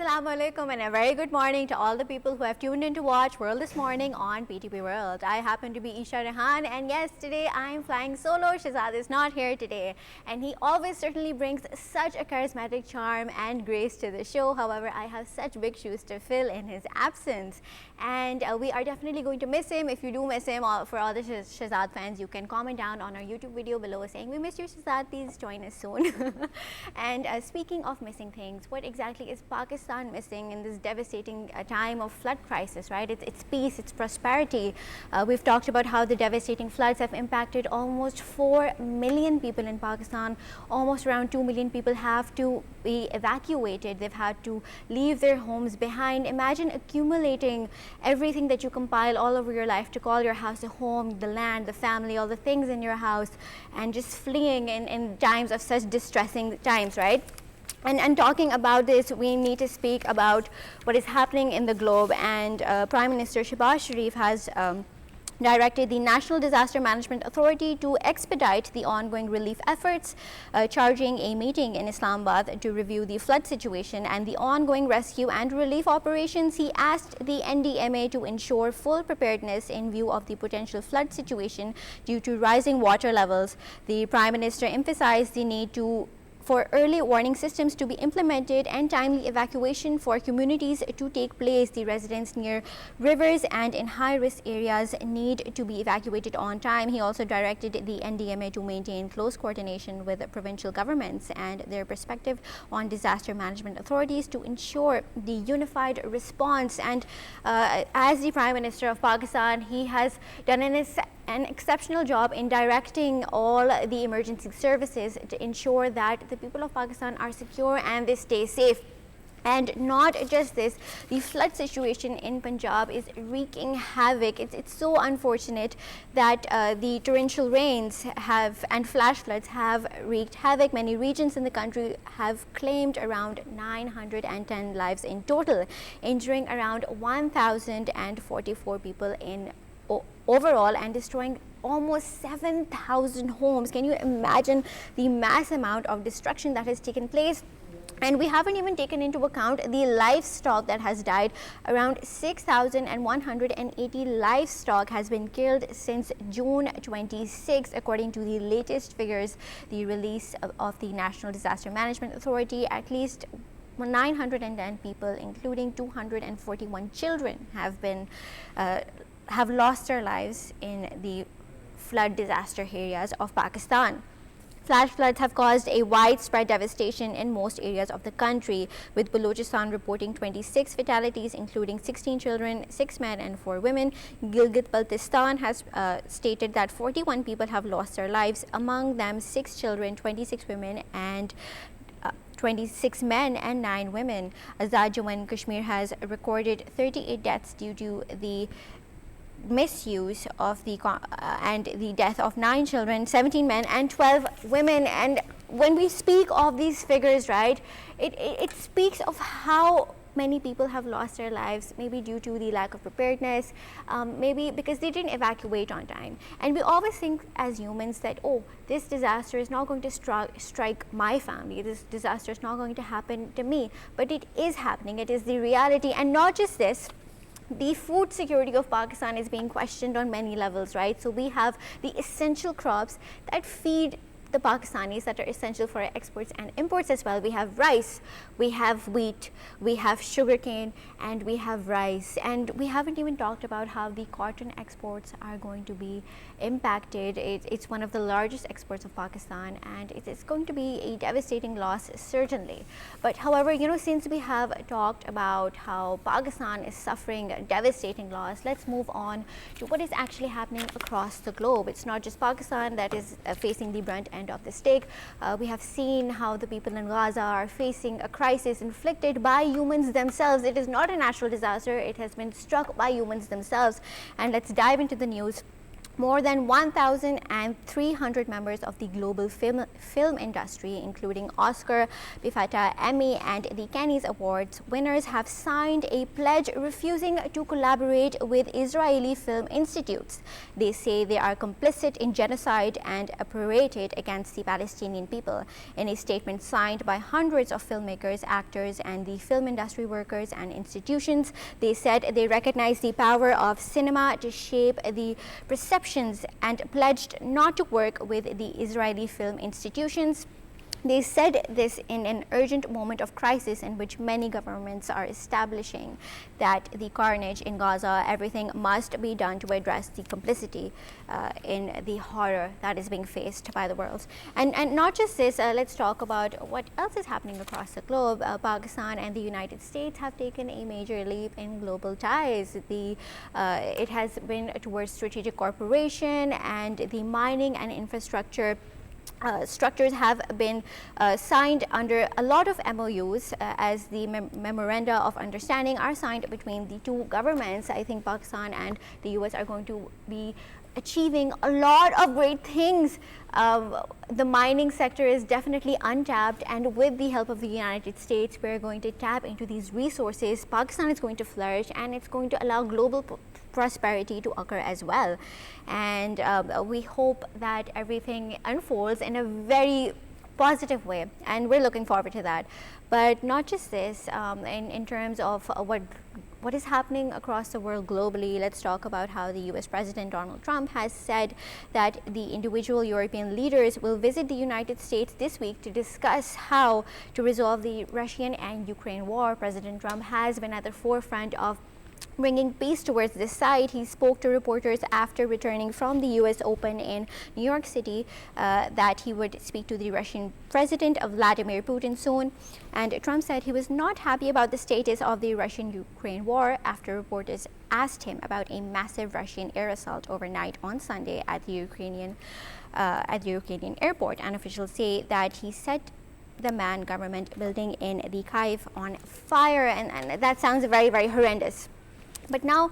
Assalamu alaikum and a very good morning to all the people who have tuned in to watch World This Morning on PTP World. I happen to be Eesha Rehan, and yes, today I am flying solo. Shahzad is not here today, and he always certainly brings such a charismatic charm and grace to the show. However, I have such big shoes to fill in his absence, and we are definitely going to miss him. If you do miss him, for all the Shahzad fans, you can comment down on our YouTube video below saying, "We missed you, Shahzad, please join us soon." And speaking of missing things, what exactly is Pakistan missing in this devastating time of flood crisis, right? It's peace, it's prosperity. We've talked about how the devastating floods have impacted almost 4 million people in Pakistan. Almost around 2 million people have to be evacuated. They've had to leave their homes behind. Imagine accumulating everything that you compile all over your life to call your house a home, the land, the family, all the things in your house, and just fleeing in times of such distressing times, right? And talking about this, we need to speak about what is happening in the globe, and Prime Minister Shehbaz Sharif has directed the National Disaster Management Authority to expedite the ongoing relief efforts, charging a meeting in Islamabad to review the flood situation and the ongoing rescue and relief operations. He asked the NDMA to ensure full preparedness in view of the potential flood situation due to rising water levels. The Prime Minister emphasized the need for early warning systems to be implemented and timely evacuation for communities to take place. The residents near rivers and in high-risk areas need to be evacuated on time. He also directed the NDMA to maintain close coordination with provincial governments and their perspective on disaster management authorities to ensure the unified response. And as the Prime Minister of Pakistan, he has done an exceptional job in directing all the emergency services to ensure that the people of Pakistan are secure and they stay safe. And not just this, the flood situation in Punjab is wreaking havoc. It's so unfortunate that the torrential rains and flash floods have wreaked havoc. Many regions in the country have claimed around 910 lives in total, injuring around 1,044 people in overall and destroying almost 7,000 homes. Can you imagine the mass amount of destruction that has taken place? And we haven't even taken into account the livestock that has died. Around 6,180 livestock has been killed since June 26, according to the latest figures, the release of the National Disaster Management Authority. At least 910 people, including 241 children, have lost their lives in the flood disaster areas of Pakistan. Flash floods have caused a widespread devastation in most areas of the country, with Balochistan reporting 26 fatalities, including 16 children, 6 men and 4 women. Gilgit-Baltistan has stated that 41 people have lost their lives, among them 6 children, 26 women and 26 men and 9 women. Azad Jammu and Kashmir has recorded 38 deaths due to the misuse of and the death of 9 children, 17 men and 12 women. And when we speak of these figures, right, it speaks of how many people have lost their lives, maybe due to the lack of preparedness, maybe because they didn't evacuate on time. And we always think as humans that, oh, this disaster is not going to strike my family, this disaster is not going to happen to me, but it is happening. It is the reality. And not just this, the food security of Pakistan is being questioned on many levels, right? So we have the essential crops that feed the Pakistanis, that are essential for our exports and imports as well. We have rice, we have wheat, we have sugarcane, and we have rice. And we haven't even talked about how the cotton exports are going to be impacted. It's one of the largest exports of Pakistan, and it's going to be a devastating loss, certainly. But however, you know, since we have talked about how Pakistan is suffering a devastating loss, let's move on to what is actually happening across the globe. It's not just Pakistan that is facing the brunt end of the stick. We have seen how the people in Gaza are facing a crisis inflicted by humans themselves. It is not a natural disaster, it has been struck by humans themselves. And let's dive into the news More than 1,300 members of the global film industry, including Oscar, BAFTA, Emmy, and the Cannes Awards winners, have signed a pledge refusing to collaborate with Israeli film institutes. They say they are complicit in genocide and operated against the Palestinian people. In a statement signed by hundreds of filmmakers, actors, and the film industry workers and institutions, they said they recognize the power of cinema to shape the perception and pledged not to work with the Israeli film institutions. They said this in an urgent moment of crisis in which many governments are establishing that the carnage in Gaza, everything must be done to address the complicity in the horror that is being faced by the world. And not just this, let's talk about what else is happening across the globe. Pakistan and the United States have taken a major leap in global ties. It has been towards strategic cooperation, and the mining and infrastructure structures have been signed under a lot of MOUs as the memoranda of understanding are signed between the two governments. I think Pakistan and the US are going to be achieving a lot of great things. The mining sector is definitely untapped, and with the help of the United States, we're going to tap into these resources. Pakistan is going to flourish, and it's going to allow global prosperity to occur as well. And we hope that everything unfolds in a very positive way, and we're looking forward to that. But not just this, in terms of what is happening across the world globally, let's talk about how the US President Donald Trump has said that the individual European leaders will visit the United States this week to discuss how to resolve the Russian and Ukraine war. President Trump has been at the forefront of bringing peace towards this side. He spoke to reporters after returning from the US Open in New York City that he would speak to the Russian President Vladimir Putin soon. And Trump said he was not happy about the status of the Russian-Ukraine war after reporters asked him about a massive Russian air assault overnight on Sunday at the Ukrainian airport. And officials say that he set the manned government building in the Kyiv on fire, and that sounds very, very horrendous. But now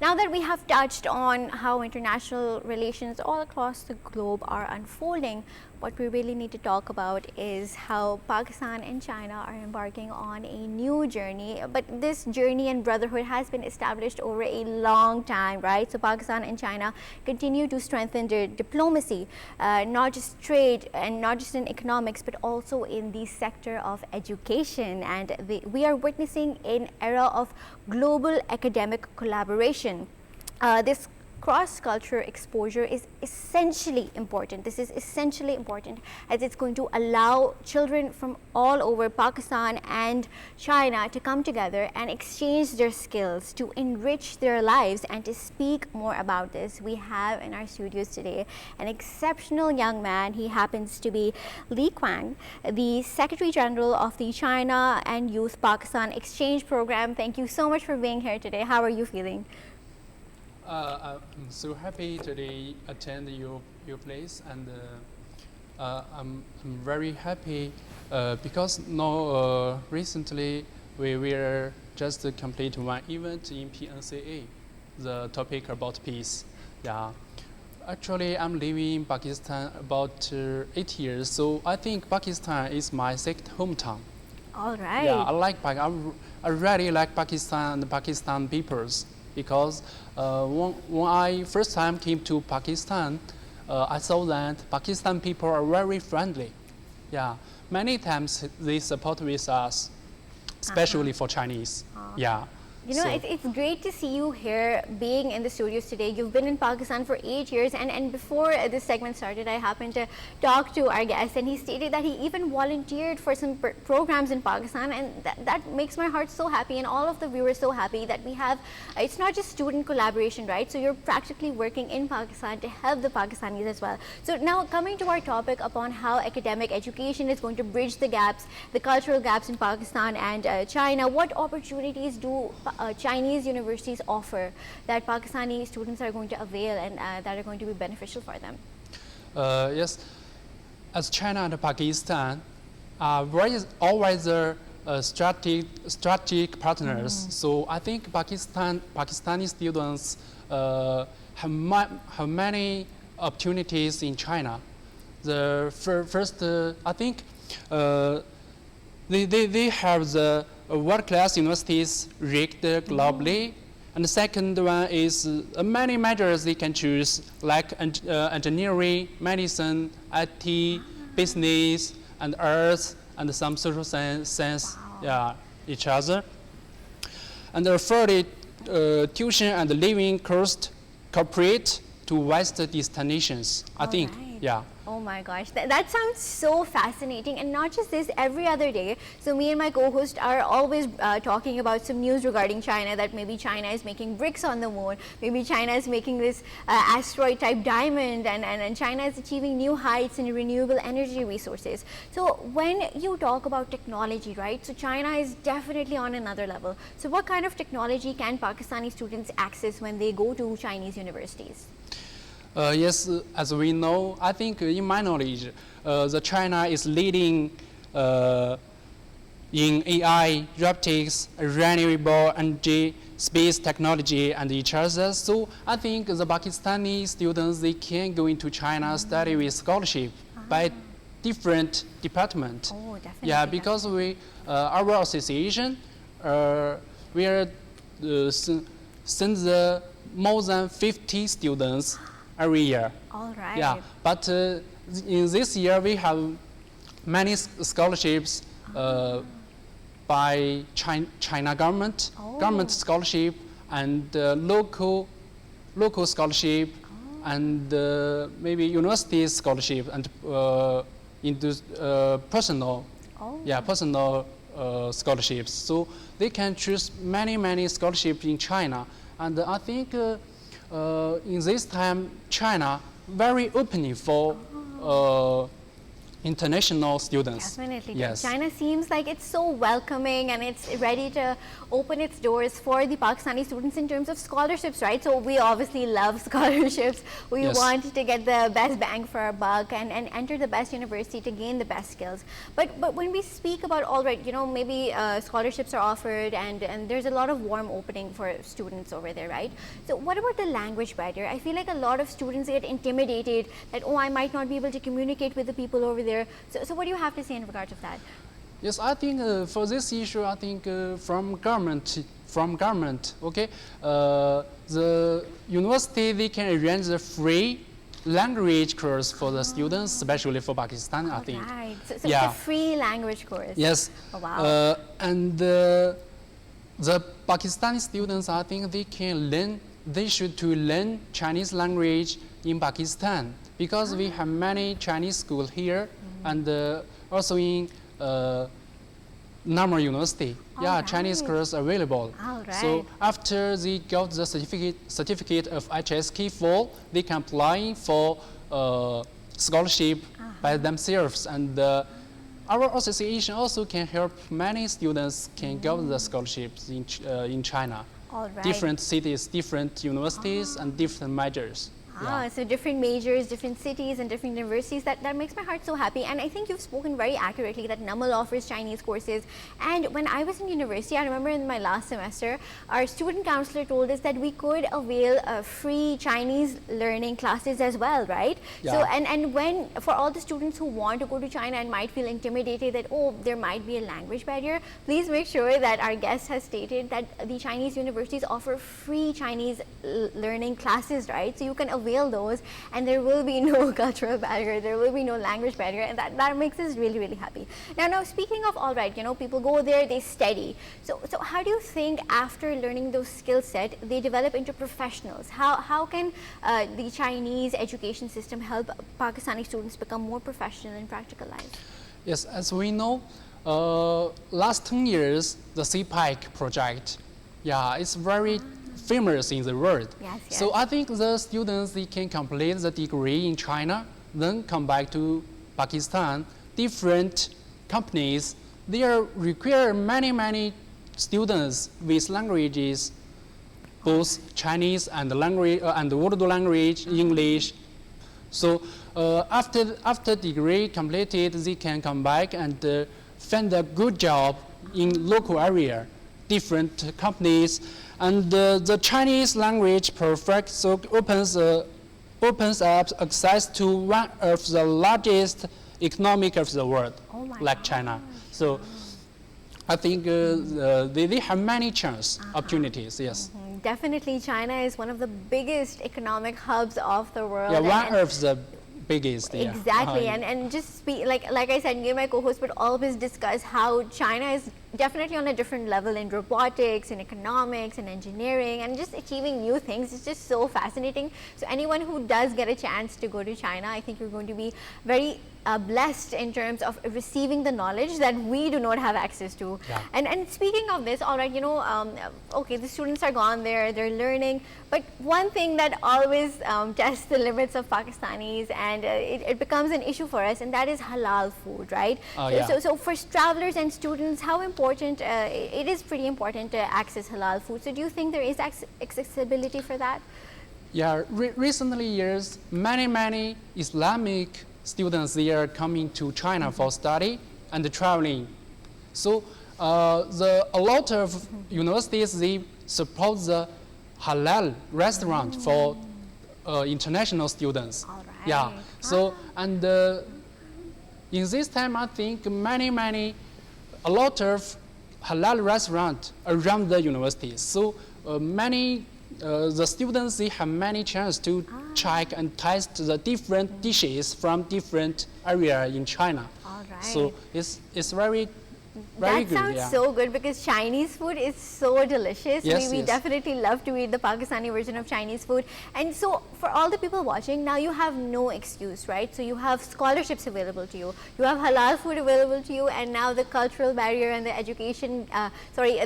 that we have touched on how international relations all across the globe are unfolding, what we really need to talk about is how Pakistan and China are embarking on a new journey. But this journey and brotherhood has been established over a long time, right? So Pakistan and China continue to strengthen their diplomacy, not just trade and not just in economics, but also in the sector of education. And we are witnessing an era of global academic collaboration. This cross-cultural exposure is essentially important. This is essentially important as it's going to allow children from all over Pakistan and China to come together and exchange their skills to enrich their lives. And to speak more about this, we have in our studios today an exceptional young man. He happens to be Li Qiang, the Secretary General of the China and Youth Pakistan Exchange Program. Thank you so much for being here today. How are you feeling? I'm so happy today attend your place, and I'm very happy because now recently we will just complete one event in PNCA, the topic about peace. Yeah, actually I'm living in Pakistan about 8 years, so I think Pakistan is my second hometown. All right. Yeah, I really like Pakistan and the Pakistan peoples. Because when I first time came to Pakistan, I saw that Pakistan people are very friendly. Yeah, many times they support with us, especially for Chinese. Yeah. You know, it's great to see you here being in the studios today. You've been in Pakistan for 8 years, and before this segment started, I happened to talk to our guest, and he stated that he even volunteered for some programs in Pakistan, and that makes my heart so happy, and all of the viewers so happy that we have, it's not just student collaboration, right? So you're practically working in Pakistan to help the Pakistanis as well. So now coming to our topic upon how academic education is going to bridge the gaps, the cultural gaps in Pakistan and China, what opportunities do Chinese universities offer that Pakistani students are going to avail and that are going to be beneficial for them? Yes, as China and Pakistan are always strategic partners. So I think Pakistani students have many opportunities in China. The first, I think they have the world-class universities ranked globally. And the second one is many majors they can choose, like engineering, medicine, IT, business, and arts, and some social science, yeah, each other. And afforded tuition and living cost cooperate to vast destinations, I think, yeah. Oh my gosh, that sounds so fascinating. And not just this, every other day. So me and my co-host are always talking about some news regarding China, that maybe China is making bricks on the moon, maybe China is making this asteroid type diamond, and China is achieving new heights in renewable energy resources. So when you talk about technology, right, so China is definitely on another level. So what kind of technology can Pakistani students access when they go to Chinese universities? Yes, as we know, I think in my knowledge, the China is leading in AI, robotics, renewable energy, space technology, and each other. So I think the Pakistani students, they can go into China, study with scholarship by different department. Oh, definitely. Yeah, because our association, we are send the more than 50 students every year. All right. Yeah, but in this year we have many scholarships by China government, government scholarship, and local scholarship, and maybe university scholarship, and into personal, personal scholarships. So they can choose many scholarships in China, and I think. In this time, China very open for international students. Definitely. Yes. China seems like it's so welcoming and it's ready to open its doors for the Pakistani students in terms of scholarships, right? So we obviously love scholarships. We want to get the best bang for our buck and enter the best university to gain the best skills. But when we speak about, all right, you know, maybe scholarships are offered and there's a lot of warm opening for students over there, right? So what about the language barrier? I feel like a lot of students get intimidated that, oh, I might not be able to communicate with the people over there. So what do you have to say in regards of that? Yes, I think for this issue, I think from government, okay, the university, they can arrange a free language course for the students, especially for Pakistan, I think. Right. So it's a free language course. Yes. Oh, wow. And the Pakistani students, I think they should learn Chinese language in Pakistan, because we have many Chinese schools here, and also in Namood University, Chinese course available. So after they got the certificate of HSK4, they can apply for scholarship by themselves, and our association also can help many students can get the scholarships in China. Different cities, different universities, and different majors. So different majors, different cities, and different universities. That makes my heart so happy. And I think you've spoken very accurately that Namood offers Chinese courses. And when I was in university, I remember in my last semester, our student counselor told us that we could avail free Chinese learning classes as well, right? So and when for all the students who want to go to China and might feel intimidated that, oh, there might be a language barrier, please make sure that our guest has stated that the Chinese universities offer free Chinese learning classes, right? So you can avail those, and there will be no cultural barrier, there will be no language barrier, and that makes us really, really happy. Now speaking of, all right, you know, people go there, they study. So how do you think after learning those skill set, they develop into professionals? How can the Chinese education system help Pakistani students become more professional in practical life? Yes, as we know, last 10 years, the CPIC project, it's very famous in the world. So I think the students, they can complete the degree in China, then come back to Pakistan. Different companies, they require many students with languages, both Chinese and Urdu language, English. So after degree completed, they can come back and find a good job in local area, different companies, and the Chinese language perfect so opens up access to one of the largest economic of the world, like China. So I think they have many chance opportunities. Yes. Definitely, China is one of the biggest economic hubs of the world. Yeah, one of the biggest. Yeah. Exactly, and just speak like I said, me and my co-host would always discuss how China is definitely on a different level in robotics, in economics, and engineering, and just achieving new things. It's just so fascinating. So anyone who does get a chance to go to China, I think you're going to be very blessed in terms of receiving the knowledge that we do not have access to. Yeah. And speaking of this, all right, you know, okay, the students are gone there, they're learning, but one thing that always tests the limits of Pakistanis, and it becomes an issue for us, and that is halal food, right? So for travelers and students, how important it is pretty important to access halal food. So do you think there is accessibility for that? Yeah, recently years, many Islamic students, they are coming to China for study and traveling. So a lot of universities, they support the halal restaurant for international students. All right. Yeah. So and in this time, I think a lot of halal restaurant around the universities. So the students, they have many chance to check and taste the different dishes from different area in China. All right. So it's very That good. sounds Yeah. so good, because Chinese food is so delicious. Yes, we yes. definitely love to eat the Pakistani version of Chinese food. And so for all the people watching, now you have no excuse, right? So you have scholarships available to you. You have halal food available to you, and now the cultural barrier and the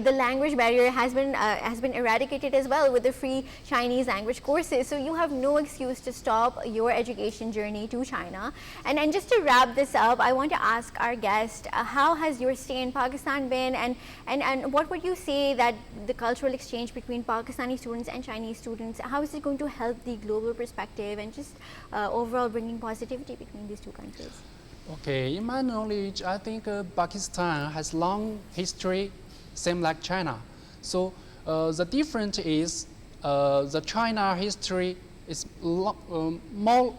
the language barrier has been eradicated as well with the free Chinese language courses. So you have no excuse to stop your education journey to China. And just to wrap this up, I want to ask our guest, how has your stay in Pakistan been, and what would you say that the cultural exchange between Pakistani students and Chinese students, how is it going to help the global perspective and just overall bringing positivity between these two countries? Okay, in my knowledge, I think Pakistan has long history, same like China. So the difference is the China history is more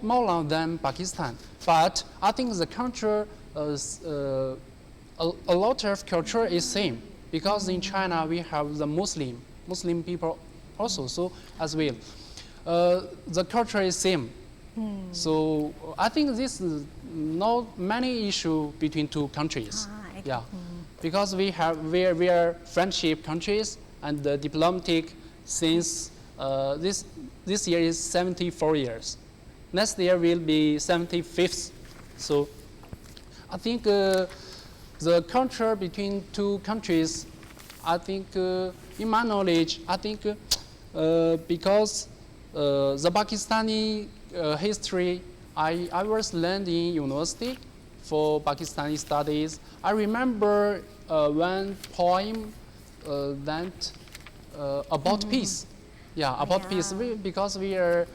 long than Pakistan. But I think the culture a lot of culture is same, because in China we have the Muslim people also, so as well. The culture is same. So I think this is not many issue between two countries. Yeah, because we are friendship countries, and the diplomatic since this year is 74 years. Next year will be 75th. So I think the culture between two countries, I think, in my knowledge, I think because the Pakistani history, I was learned in university for Pakistani studies. I remember one poem that about peace. Yeah, about peace, because we are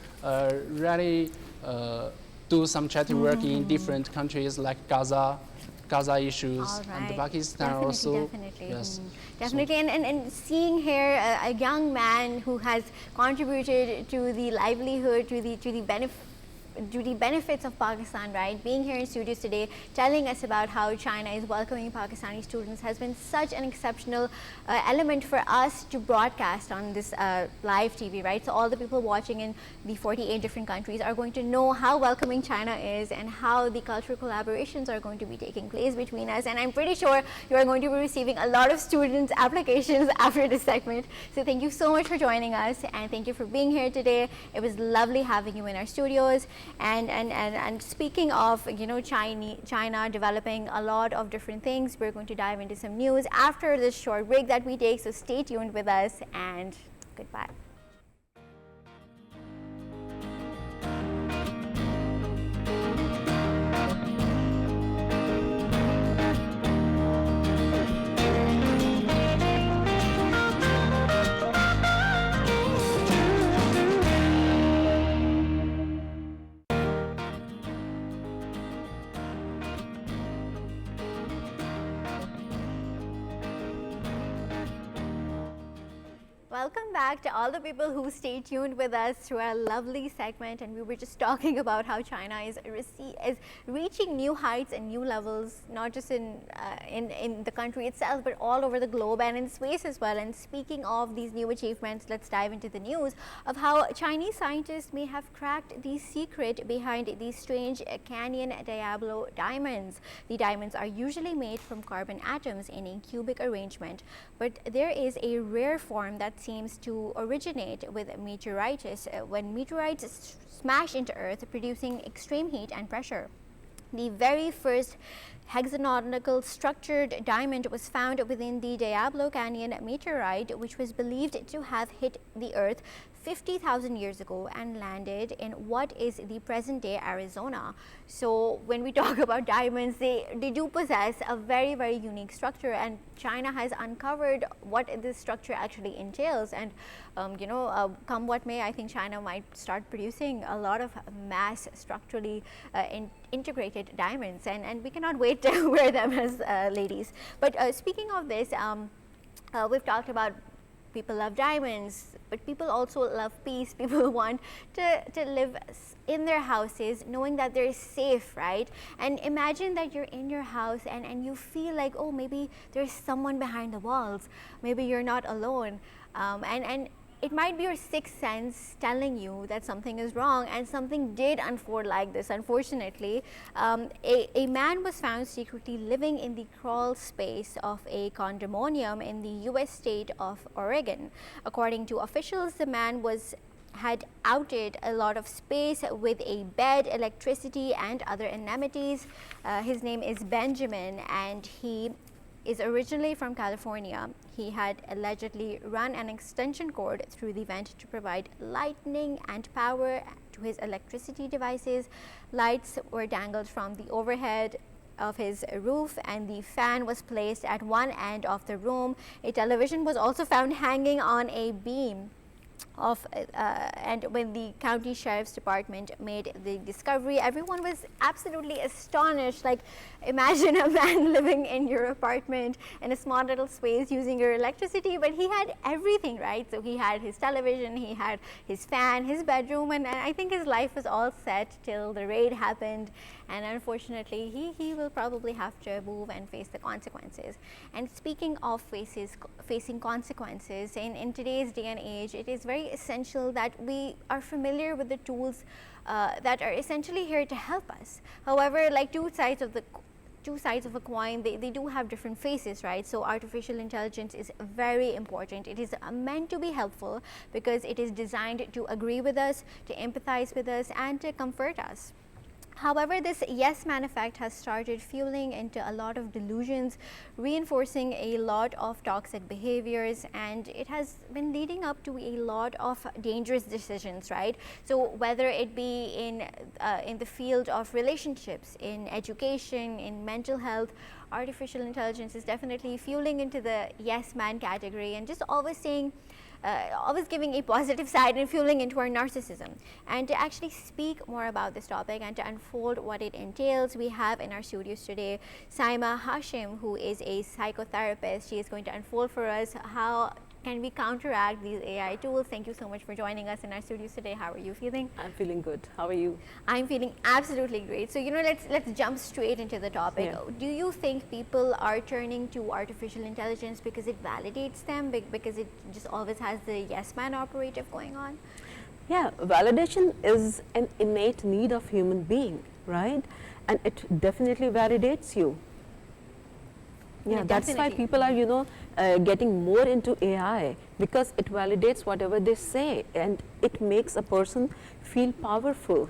really do some charity work in different countries like Gaza issues, and Pakistan definitely, also. Definitely. Yes. Definitely, and seeing here a young man who has contributed to the livelihood, to the benefits of Pakistan, right? Being here in studios today, telling us about how China is welcoming Pakistani students has been such an exceptional element for us to broadcast on this live TV, right? So all the people watching in the 48 different countries are going to know how welcoming China is and how the cultural collaborations are going to be taking place between us. And I'm pretty sure you are going to be receiving a lot of students' applications after this segment. So thank you so much for joining us, and thank you for being here today. It was lovely having you in our studios. And speaking of, you know, China developing a lot of different things, we're going to dive into some news after this short break that we take. So stay tuned with us, and goodbye. back to all the people who stay tuned with us through our lovely segment. And we were just talking about how China is reaching new heights and new levels, not just in the country itself, but all over the globe and in space as well. And speaking of these new achievements, let's dive into the news of how Chinese scientists may have cracked the secret behind these strange Canyon Diablo diamonds. The diamonds are usually made from carbon atoms in a cubic arrangement, but there is a rare form that seems to originate with meteorites when meteorites smash into Earth, producing extreme heat and pressure. The very first hexagonal structured diamond was found within the Diablo Canyon meteorite, which was believed to have hit the Earth 50,000 years ago and landed in what is the present-day Arizona. So when we talk about diamonds, they do possess a very, very unique structure, and China has uncovered what this structure actually entails. And come what may, I think China might start producing a lot of mass structurally integrated diamonds, and we cannot wait to wear them as ladies. But speaking of this, we've talked about people love diamonds, but people also love peace. People want to live in their houses knowing that they're safe, right? And imagine that you're in your house and you feel like, oh, maybe there's someone behind the walls. Maybe you're not alone. And it might be your sixth sense telling you that something is wrong, and something did unfold like this. Unfortunately, a man was found secretly living in the crawl space of a condominium in the US state of Oregon. According to officials, the man had outed a lot of space with a bed, electricity, and other amenities. His name is Benjamin, and he is originally from California. He had allegedly run an extension cord through the vent to provide lighting and power to his electricity devices. Lights were dangled from the overhead of his roof, and the fan was placed at one end of the room. A television was also found hanging on a beam and when the county sheriff's department made the discovery, everyone was absolutely astonished. Like, imagine a man living in your apartment in a small little space using your electricity, but he had everything, right? So he had his television, he had his fan, his bedroom, and I think his life was all set till the raid happened. And unfortunately, he will probably have to move and face the consequences. And speaking of facing consequences, in today's day and age, it is very essential that we are familiar with the tools that are essentially here to help us. However, like two sides of a coin, they do have different faces, right? So artificial intelligence is very important. It is meant to be helpful because it is designed to agree with us, to empathize with us, and to comfort us. However, this yes man effect has started fueling into a lot of delusions, reinforcing a lot of toxic behaviors, and it has been leading up to a lot of dangerous decisions, right? So whether it be in the field of relationships, in education, in mental health, artificial intelligence is definitely fueling into the yes man category, and just always giving a positive side and fueling into our narcissism. And to actually speak more about this topic and to unfold what it entails, we have in our studios today SAIMA HASHIM, who is a psychotherapist. She is going to unfold for us how can we counteract these AI tools. Thank you so much for joining us in our studios today. How are you feeling? I'm feeling good. How are you? I'm feeling absolutely great. So, let's jump straight into the topic. Yeah. Do you think people are turning to artificial intelligence because it validates them, because it just always has the yes man operative going on? Yeah, validation is an innate need of human being, right? And it definitely validates you. Yeah, that's why people are, getting more into AI, because it validates whatever they say, and it makes a person feel powerful.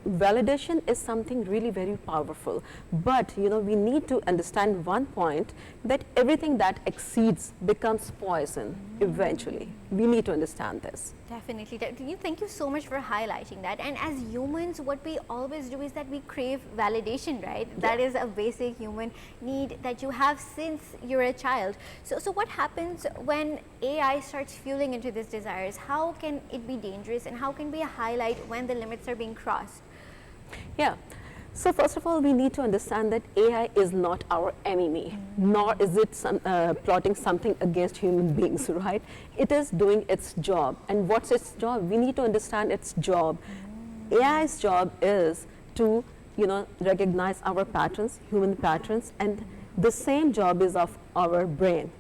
Validation is something really very powerful. But we need to understand one point, that everything that exceeds becomes poison eventually. We need to understand this. Definitely. Thank you so much for highlighting that. And as humans, what we always do is that we crave validation, right? Yeah. That is a basic human need that you have since you're a child. So what happens when AI starts fueling into these desires? How can it be dangerous, and how can we highlight when the limits are being crossed? Yeah. So first of all, we need to understand that AI is not our enemy, nor is it plotting something against human beings, right? It is doing its job. And what's its job? We need to understand its job. AI's job is to, recognize our patterns, human patterns, and the same job is of our brain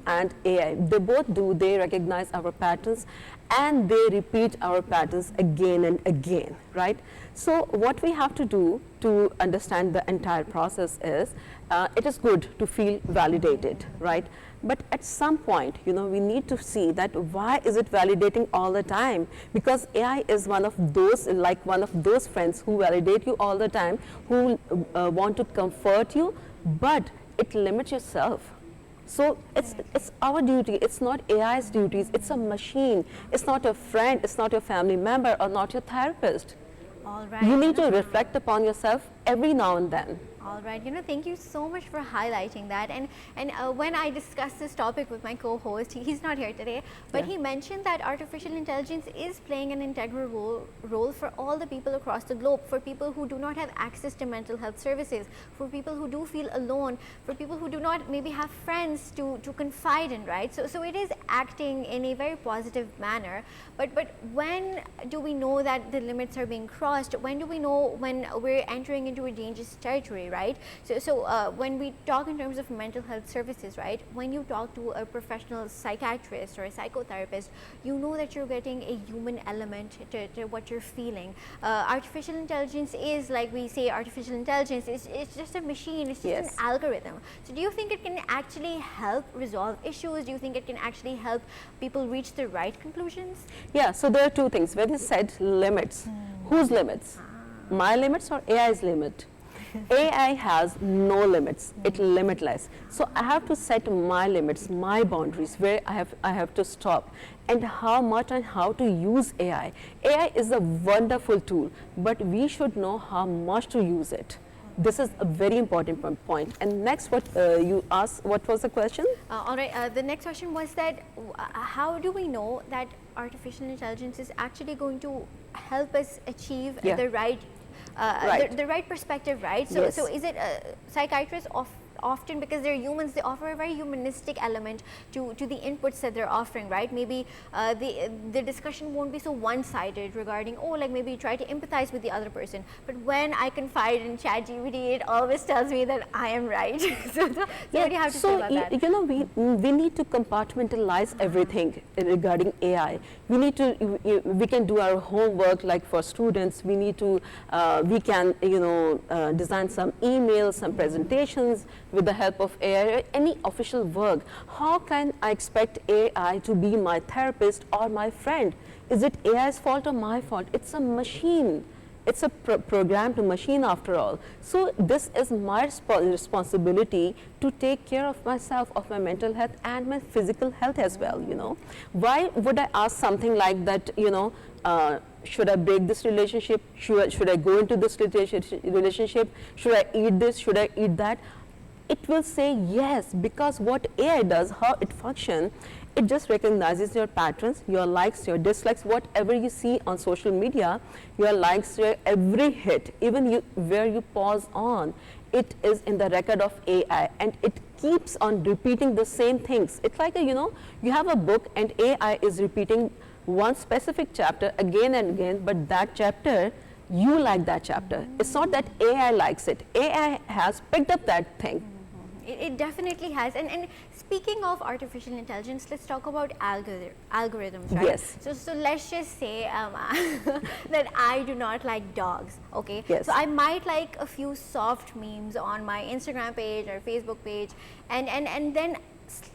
and AI. They both do, they recognize our patterns and they repeat our patterns again and again, right? So what we have to do to understand the entire process is, it is good to feel validated, right? But at some point, we need to see that why is it validating all the time? Because AI is one of those friends who validate you all the time, who want to comfort you, but it limits yourself. So it's our duty, it's not AI's duties, it's a machine, it's not a friend, it's not your family member or not your therapist. All right. You need to reflect upon yourself every now and then. All right, thank you so much for highlighting that. And when I discussed this topic with my co-host, he's not here today, but he mentioned that artificial intelligence is playing an integral role for all the people across the globe, for people who do not have access to mental health services, for people who do feel alone, for people who do not maybe have friends to confide in, right? So it is acting in a very positive manner. But when do we know that the limits are being crossed? When do we know when we're entering into a dangerous territory, right? So when we talk in terms of mental health services, right, when you talk to a professional psychiatrist or a psychotherapist, you know that you're getting a human element to what you're feeling. Artificial intelligence is, like we say, artificial intelligence it's just a machine, it's just an algorithm. So do you think it can actually help resolve issues? Do you think it can actually help people reach the right conclusions? Yeah, so there are two things. When you said limits, whose limits? My limits or AI's limit? AI has no limits, it's limitless. So I have to set my limits, my boundaries, where I have to stop, and how much and how to use AI. AI is a wonderful tool, but we should know how much to use it. This is a very important point. And next, what you asked, what was the question? All right, the next question was that how do we know that artificial intelligence is actually going to help us achieve the right the right perspective, right? So, so is it psychiatrists often, because they're humans, they offer a very humanistic element to the inputs that they're offering, right? Maybe the discussion won't be so one-sided regarding, maybe try to empathize with the other person. But when I confide in ChatGPT, it always tells me that I am right. So what do you have to say about that? We need to compartmentalize everything regarding AI. We can do our homework, like for students. We need to, we can, design some emails, some presentations with the help of AI, or any official work. How can I expect AI to be my therapist or my friend? Is it AI's fault or my fault? It's a machine. It's a programmed machine after all. So this is my responsibility to take care of myself, of my mental health and my physical health as well, Why would I ask something like that, should I break this relationship? Should I go into this relationship? Should I eat this? Should I eat that? It will say yes, because what AI does, how it functions, it just recognizes your patterns, your likes, your dislikes, whatever you see on social media, your likes, your every hit, even where you pause on, it is in the record of AI, and it keeps on repeating the same things. It's like you have a book and AI is repeating one specific chapter again and again, but that chapter, you like that chapter. It's not that AI likes it. AI has picked up that thing. It definitely has. And speaking of artificial intelligence, let's talk about algorithms, right? Yes. So let's just say that I do not like dogs, okay? Yes. So I might like a few soft memes on my Instagram page or Facebook page, and then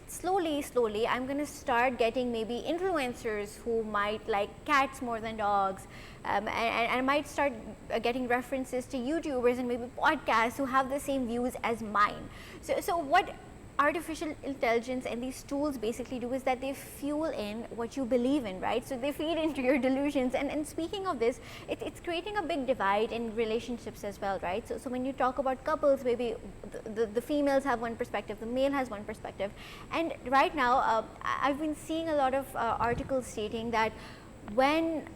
slowly I'm going to start getting maybe influencers who might like cats more than dogs, and I might start getting references to YouTubers and maybe podcasts who have the same views as mine. So what artificial intelligence and these tools basically do is that they fuel in what you believe in, right? So they feed into your delusions. And speaking of this, it's creating a big divide in relationships as well, right? So when you talk about couples, maybe the females have one perspective, the male has one perspective. And right now, I've been seeing a lot of articles stating that when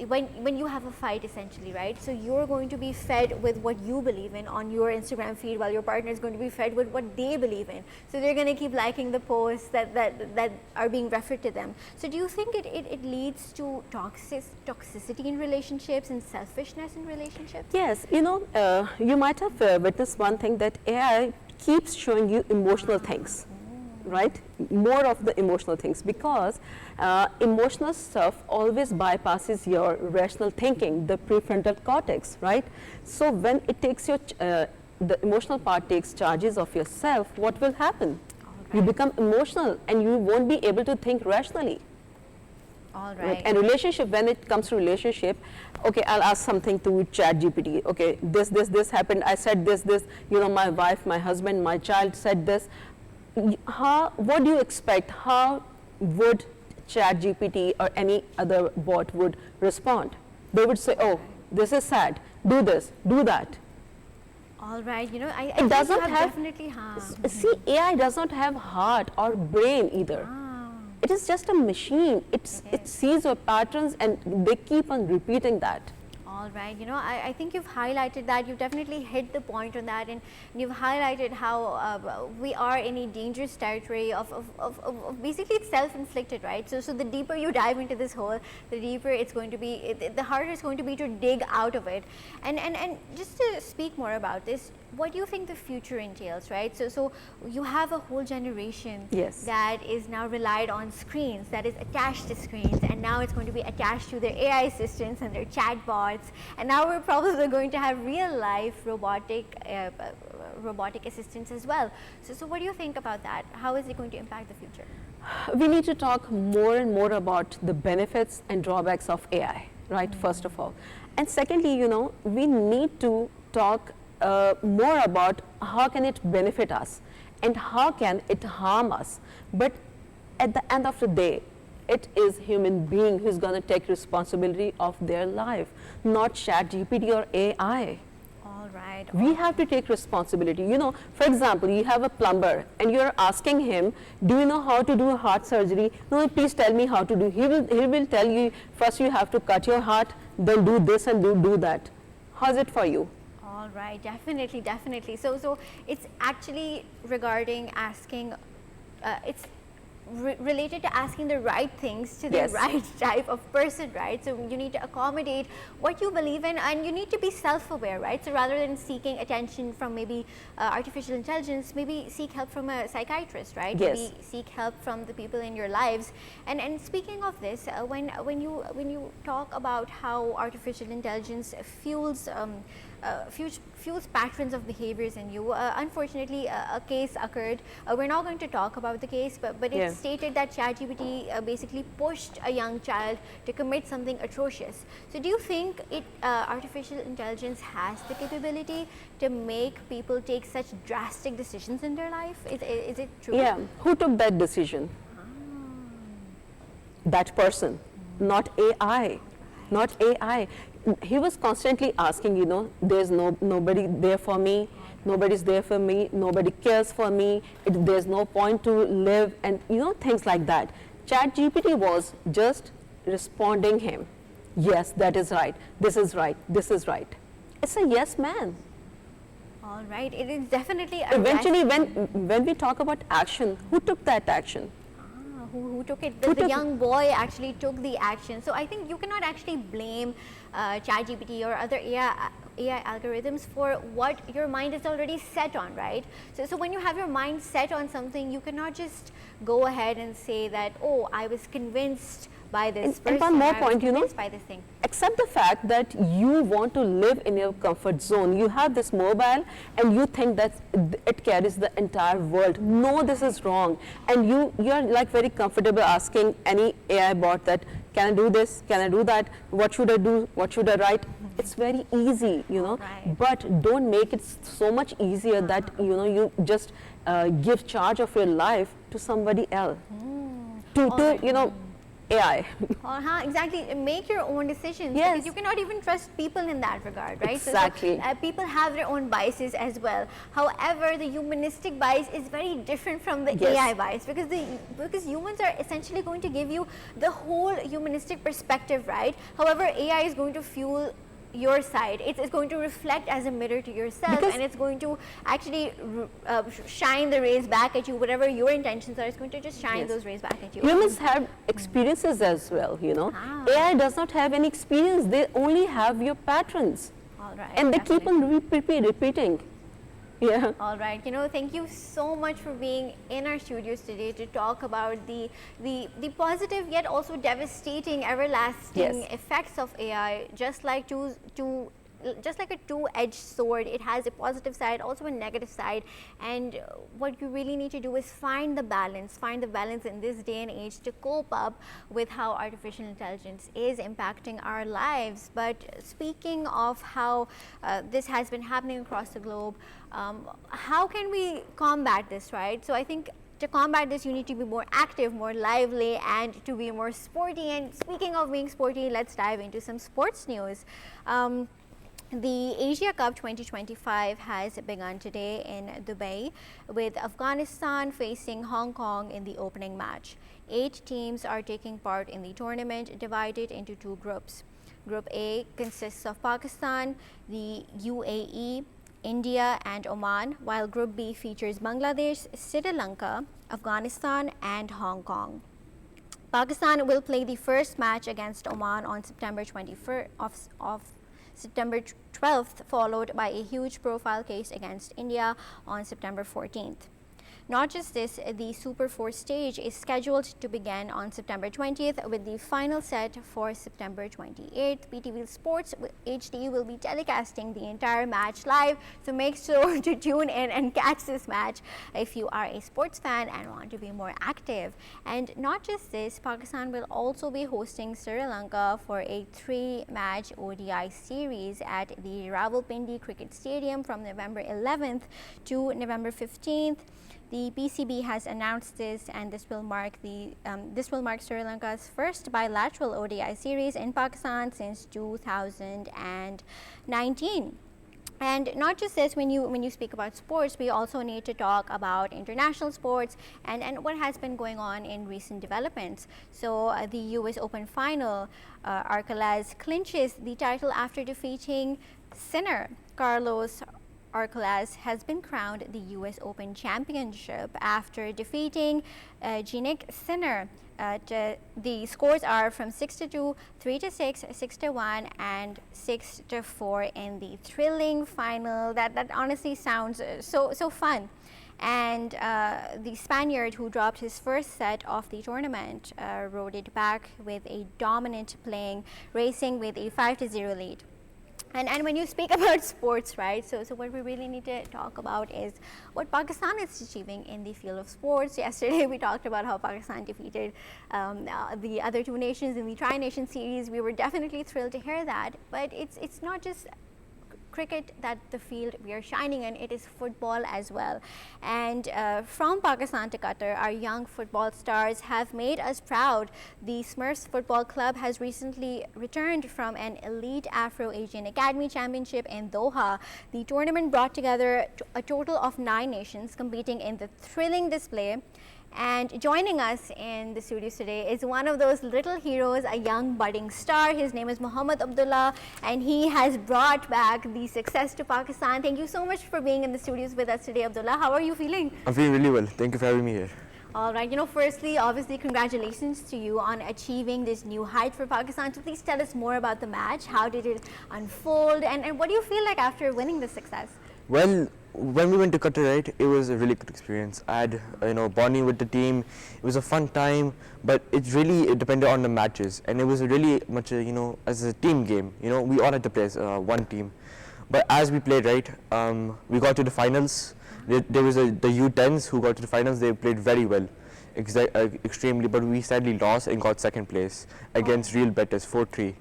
when you have a fight, essentially, right? So you're going to be fed with what you believe in on your Instagram feed, while your partner is going to be fed with what they believe in. So they're going to keep liking the posts that are being referred to them. So do you think it leads to toxicity in relationships and selfishness in relationships? Yes, you know, you might have witnessed one thing, that AI keeps showing you emotional things, right? More of the emotional things, because emotional stuff always bypasses your rational thinking, the prefrontal cortex, right? So when it takes your, the emotional part takes charges of yourself, what will happen? You become emotional and you won't be able to think rationally. All right. And relationship, when it comes to relationship, okay, I'll ask something to ChatGPT. Okay, this happened. I said this. You know, my wife, my husband, my child said this. What do you expect? How would ChatGPT or any other bot would respond? They would say, "Oh, this is sad. Do this. Do that." All right. You know, I It doesn't have definitely See, AI does not have heart or brain either. It is just a machine. It sees your patterns and they keep on repeating that. All right, you know, I think you've highlighted that. You've definitely hit the point on that, and you've highlighted how we are in a dangerous territory of basically it's self-inflicted, right? So the deeper you dive into this hole, the deeper it's going to be, the harder it's going to be to dig out of it. And just to speak more about this, what do you think the future entails, right? So you have a whole generation that is now relied on screens, that is attached to screens, and now it's going to be attached to their AI assistants and their chatbots, and now we're probably going to have real life robotic assistants as well. So what do you think about that? How is it going to impact the future? We need to talk more and more about the benefits and drawbacks of AI, right? First of all. And secondly, you know, we need to talk more about how can it benefit us and how can it harm us. But at the end of the day, it is human being who's going to take responsibility of their life, not ChatGPT or AI. All right. We have to take responsibility. You know, for example, you have a plumber and you're asking him, do you know how to do a heart surgery? No, please tell me how to do. He will tell you, first you have to cut your heart, then do this and do that. How's it for you? All right, definitely. So it's actually regarding asking, it's related to asking the right things to the right type of person, right? So you need to accommodate what you believe in, and you need to be self-aware, right? So rather than seeking attention from maybe artificial intelligence, maybe seek help from a psychiatrist, right? Maybe seek help from the people in your lives. And speaking of this, when you talk about how artificial intelligence fuels patterns of behaviors in you. Unfortunately, a case occurred. We're not going to talk about the case, but it's stated that ChatGPT basically pushed a young child to commit something atrocious. So do you think artificial intelligence has the capability to make people take such drastic decisions in their life? Is it true? Yeah. Who took that decision? That person, not AI. Not AI. He was constantly asking, you know, there's nobody there for me, nobody's there for me, nobody cares for me, there's no point to live, and you know, things like that. ChatGPT was just responding him, yes, that is right, this is right, this is right. It's a yes man. All right, it is definitely a eventually when we talk about action, who took that action? Who took it? The young boy actually took the action. So I think you cannot actually blame ChatGPT or other AI algorithms for what your mind is already set on, right? So when you have your mind set on something, you cannot just go ahead and say that, oh, I was convinced by this person. And one more point, you know, by this thing. Accept the fact that you want to live in your comfort zone. You have this mobile and you think that it carries the entire world. No, this is wrong. And you're like very comfortable asking any AI bot that, can I do this? Can I do that? What should I do? What should I write? It's very easy, you know, but don't make it so much easier that, you know, you just give charge of your life to somebody else. You know, AI. Exactly. Make your own decisions. Yes. Because you cannot even trust people in that regard, right? Exactly. So people have their own biases as well. However, the humanistic bias is very different from the Yes. AI bias, because humans are essentially going to give you the whole humanistic perspective, right? However, AI is going to fuel your side. It's going to reflect as a mirror to yourself, Because and it's going to actually shine the rays back at you. Whatever your intentions are, it's going to just shine Yes. those rays back at you. Humans have experiences as well, you know. AI does not have any experience. They only have your patterns. All right. And they keep definitely. on repeating. Yeah. All right, thank you so much for being in our studios today to talk about the positive yet also devastating, everlasting Yes. effects of AI. Just like just like a two-edged sword, it has a positive side, also a negative side. And what you really need to do is find the balance in this day and age to cope up with how artificial intelligence is impacting our lives. But speaking of how this has been happening across the globe, how can we combat this, right? So I think to combat this, you need to be more active, more lively, and to be more sporty. And speaking of being sporty, let's dive into some sports news. The Asia Cup 2025 has begun today in Dubai, with Afghanistan facing Hong Kong in the opening match. 8 teams are taking part in the tournament, divided into 2 groups. Group A consists of Pakistan, the UAE, India and Oman, while Group B features Bangladesh, Sri Lanka, Afghanistan and Hong Kong. Pakistan will play the first match against Oman on September 12th, followed by a huge profile case against India on September 14th. Not just this, the Super 4 stage is scheduled to begin on September 20th, with the final set for September 28th. PTV Sports HD will be telecasting the entire match live, so make sure to tune in and catch this match if you are a sports fan and want to be more active. And not just this, Pakistan will also be hosting Sri Lanka for a 3-match ODI series at the Rawalpindi Cricket Stadium from November 11th to November 15th. The PCB has announced this, and this will mark Sri Lanka's first bilateral ODI series in Pakistan since 2019. And not just this, when you speak about sports, we also need to talk about international sports and what has been going on in recent developments. So the US Open final, Alcaraz clinches the title after defeating Sinner. Carlos Alcaraz has been crowned the US Open Championship after defeating Jannik Sinner. The scores are from 6-2, 3-6, 6-1, and 6-4 in the thrilling final. That honestly sounds so fun. And the Spaniard, who dropped his first set of the tournament, rode it back with a dominant playing, racing with a 5-0 lead. And when you speak about sports, right, so what we really need to talk about is what Pakistan is achieving in the field of sports. Yesterday we talked about how Pakistan defeated the other 2 nations in the Tri-Nation series. We were definitely thrilled to hear that, but it's not just cricket that the field we are shining in, it is football as well. And from Pakistan to Qatar, our young football stars have made us proud. The Smurfs Football Club has recently returned from an elite Afro-ASIAN Academy Championship in Doha. The tournament brought together a total of 9 nations competing in the thrilling display. And joining us in the studios today is one of those little heroes, a young budding star. His name is Mohammad Abdullah, and he has brought back the success to Pakistan. Thank you so much for being in the studios with us today, Abdullah. How are you feeling? I'm feeling really well. Thank you for having me here. All right. Firstly, obviously, congratulations to you on achieving this new height for Pakistan. So please tell us more about the match. How did it unfold? And what do you feel like after winning this success? Well, when we went to Qatar, right, it was a really good experience. I had, bonding with the team. It was a fun time, but it depended on the matches, and it was really much, as a team game. We all had to play as one team. But as we played, right, we got to the finals. There was the U10s who got to the finals. They played very well, extremely. But we sadly lost and got 2nd place against Real Betis, 4-3.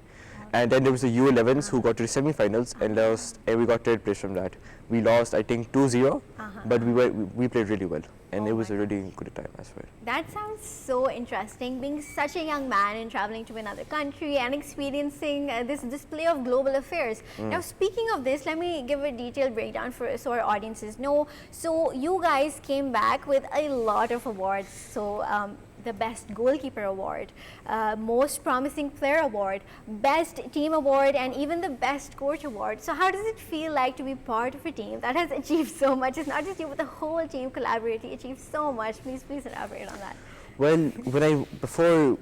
And then there was the U11s who got to the semi-finals and lost, and we got 3rd place from that. We lost, I think, 2-0, but we played really well. and Oh it was my a really good time, I swear. That sounds so interesting, being such a young man and traveling to another country and experiencing this display of global affairs. Now, speaking of this, let me give a detailed breakdown so our audiences know. So, you guys came back with a lot of awards. So, the Best Goalkeeper Award, Most Promising Player Award, Best Team Award, and even the Best Coach Award. So how does it feel like to be part of a team that has achieved so much? It's not just you, but the whole team collaborating achieved so much. Please elaborate on that. Well, before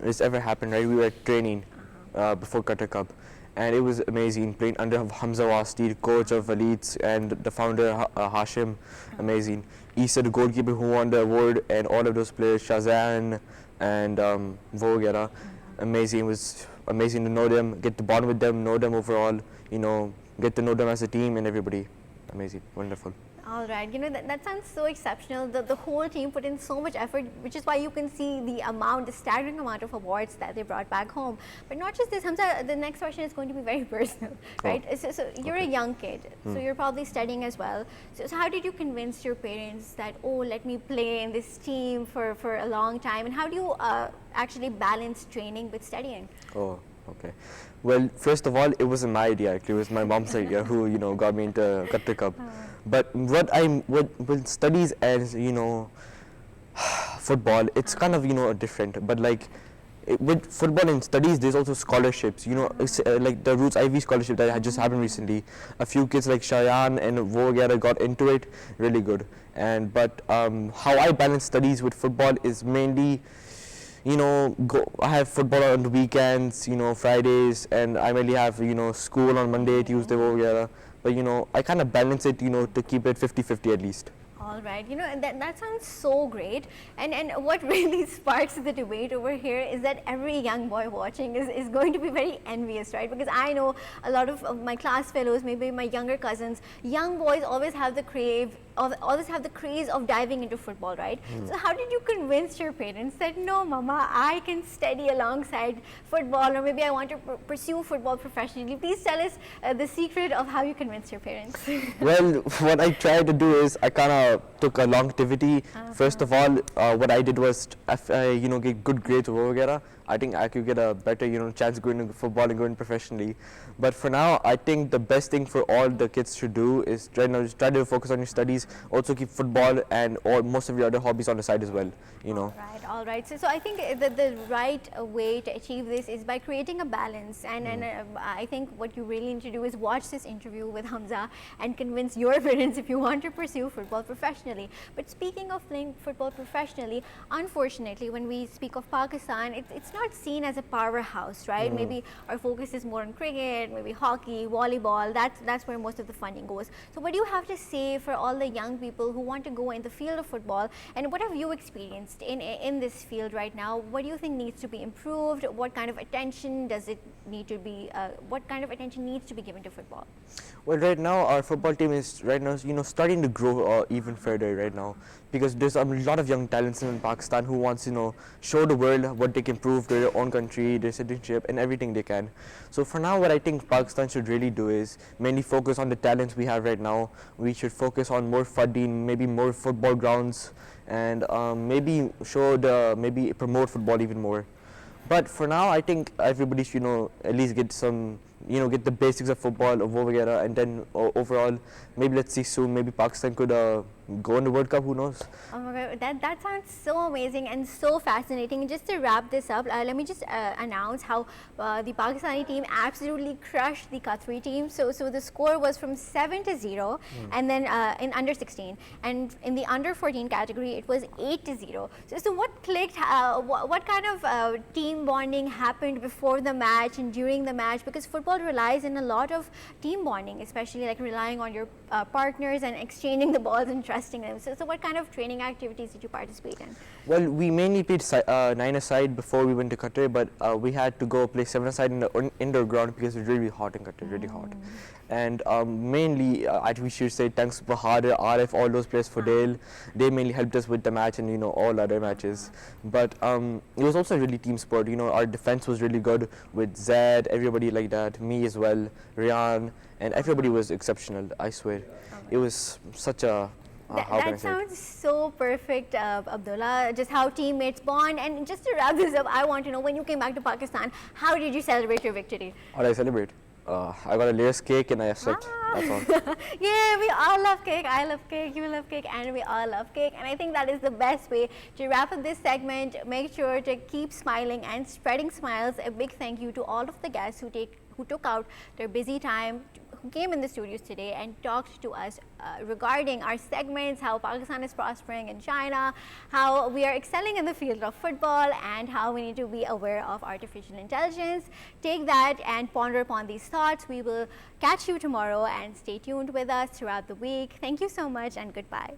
this ever happened, right, we were training before Qatar Cup, and it was amazing playing under Hamza Wasti, the coach of Elites, and the founder HASHIM, amazing. Eesha, the goalkeeper who won the award, and all of those players, Shazan and Vogera, amazing. It was amazing to know them, get to bond with them, know them overall, you know, get to know them as a team and everybody. Amazing, wonderful. All right, you know, that sounds so exceptional. The whole team put in so much effort, which is why you can see the staggering amount of awards that they brought back home. But not just this, Hamza, the next question is going to be very personal, right? So you're a young kid, so you're probably studying as well. So how did you convince your parents that, oh, let me play in this team for a long time? And how do you actually balance training with studying? Oh, okay. Well, first of all, it wasn't my idea. Actually, it was my mom's idea who, you know, got me into Qatar Cup. But with studies as, you know, football, it's kind of, you know, different. But like with football and studies, there's also scholarships. You know, it's, like the Roots Ivy scholarship that had just happened recently. A few kids like Shayan and Vogera got into it, really good. And but how I balance studies with football is mainly, you know, I have football on the weekends, you know, Fridays, and I mainly have, you know, school on Monday, Tuesday, whatever. But, you know, I kind of balance it, you know, to keep it 50-50 at least. All right, you know, and that sounds so great. And what really sparks the debate over here is that every young boy watching is going to be very envious, right? Because I know a lot of my class fellows, maybe my younger cousins, young boys always have the craze of diving into football, right? So how did you convince your parents that, no, Mama, I can study alongside football, or maybe I want to pursue football professionally? Please tell us the secret of how you convinced your parents. Well, what I tried to do is I kind of took a longevity. First of all, what I did was, you know, get good grades over. I think I could get a better, you know, chance going into football and going professionally. But for now, I think the best thing for all the kids should do is try to focus on your studies. Also keep football and most of your other hobbies on the side as well. You know. All right. So I think that the right way to achieve this is by creating a balance. And I think what you really need to do is watch this interview with Hamza and convince your parents if you want to pursue football professionally. But speaking of playing football professionally, unfortunately, when we speak of Pakistan, it's not seen as a powerhouse, right? Maybe our focus is more on cricket, maybe hockey, volleyball. That's where most of the funding goes. So what do you have to say for all the young people who want to go in the field of football, and what have you experienced in this field right now? What do you think needs to be improved? What kind of attention does it need to be? What kind of attention needs to be given to football? Well, right now our football team is you know, starting to grow even further right now, because there's a lot of young talents in Pakistan who wants, you know, show the world what they can prove to their own country, their citizenship, and everything they can. So for now, what I think Pakistan should really do is mainly focus on the talents we have right now. We should focus on more funding, maybe more football grounds, and maybe promote football even more. But for now, I think everybody should, you know, at least get some, you know, get the basics of football, and then overall, maybe let's see soon, maybe Pakistan could go in the World Cup, who knows? Oh my God, that sounds so amazing and so fascinating. And just to wrap this up, let me just announce how the Pakistani team absolutely crushed the Qatari team. So the score was from 7-0, and then in under 16, and in the under 14 category, it was 8-0. So what clicked? What kind of team bonding happened before the match and during the match? Because football relies in a lot of team bonding, especially like relying on your partners and exchanging the balls and trusting them. So what kind of training activities did you participate in? Well, we mainly played 9-a-side before we went to Qatar, but we had to go play 7-a-side in the indoor ground because it was really hot in Qatar, really hot. And mainly, we should say thanks to Bahadur, RF, all those players, Fadel. They mainly helped us with the match and, you know, all other matches. But it was also a really team sport. You know, our defense was really good with Zaid, everybody like that, me as well, Rehan, and everybody was exceptional, I swear. It was such a how can I That say it? sounds so perfect, Abdullah, just how teammates bond. And just to wrap this up, I want to know, when you came back to Pakistan, how did you celebrate your victory? How do I celebrate? I got a layers cake and I slept. That's all. Yeah, we all love cake. I love cake, you love cake, and we all love cake. And I think that is the best way to wrap up this segment. Make sure to keep smiling and spreading smiles. A big thank you to all of the guests who took out their busy time, who came in the studios today and talked to us regarding our segments, how Pakistan is prospering in China, how we are excelling in the field of football, and how we need to be aware of artificial intelligence. Take that and ponder upon these thoughts. We will catch you tomorrow, and stay tuned with us throughout the week. Thank you so much, and goodbye.